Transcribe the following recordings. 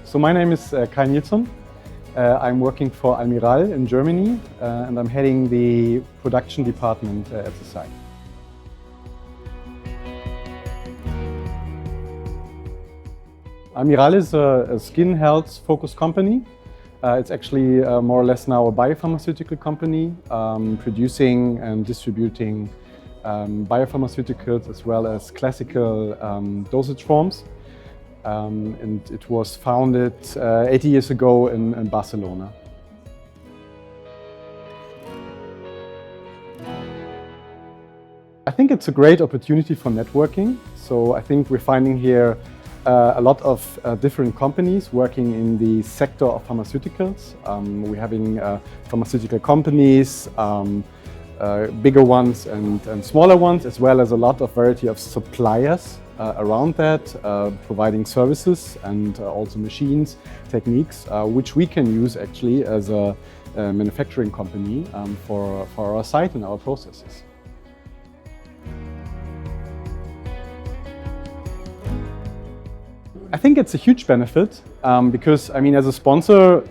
So my name is Nilsson. I'm working for Almirall in Germany and I'm heading the production department at the site. Almirall is a skin health focused company. It's actually more or less now a biopharmaceutical company producing and distributing biopharmaceuticals as well as classical dosage forms. And it was founded 80 years ago in Barcelona. I think it's a great opportunity for networking. So I think we're finding here a lot of different companies working in the sector of pharmaceuticals. We're having pharmaceutical companies, bigger ones and smaller ones, as well as a lot of variety of suppliers around that, providing services and also machines, techniques, which we can use actually as a manufacturing company for our site and our processes. I think it's a huge benefit because, I mean, as a sponsor,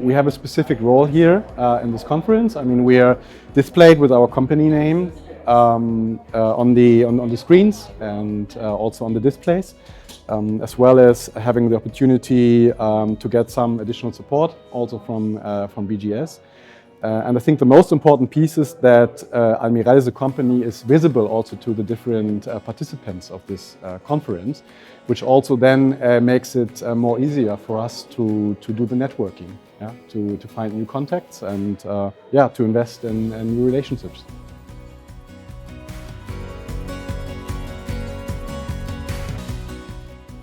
we have a specific role here in this conference. I mean, we are displayed with our company name on the screens and also on the displays, as well as having the opportunity to get some additional support also from BGS. And I think the most important piece is that Almirall as a company is visible also to the different participants of this conference, which also then makes it more easier for us to do the networking, yeah? to find new contacts and to invest in new relationships.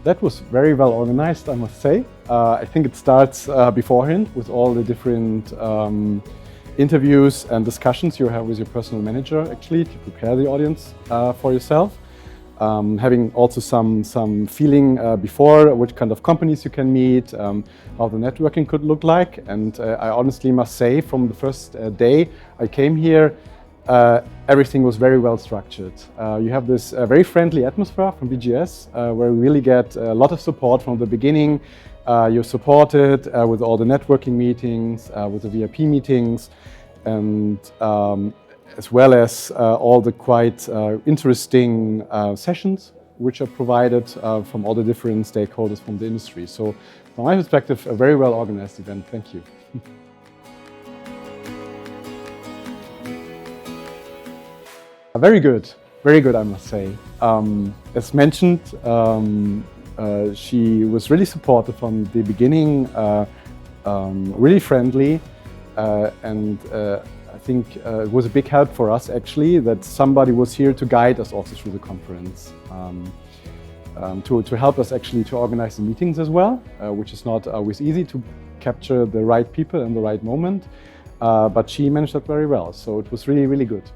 That was very well organized, I must say. I think it starts beforehand with all the different interviews and discussions you have with your personal manager, actually, to prepare the audience for yourself. Having also some feeling before which kind of companies you can meet, how the networking could look like. And I honestly must say, from the first day I came here, everything was very well structured. You have this very friendly atmosphere from BGS, where we really get a lot of support from the beginning. You're supported with all the networking meetings, with the VIP meetings, and as well as all the quite interesting sessions which are provided from all the different stakeholders from the industry. So from my perspective, a very well organized event. Thank you. Very good, I must say. As mentioned, she was really supportive from the beginning, really friendly, and I think it was a big help for us actually that somebody was here to guide us also through the conference, to help us actually to organize the meetings as well, which is not always easy to capture the right people in the right moment, but she managed that very well, so it was really, really good.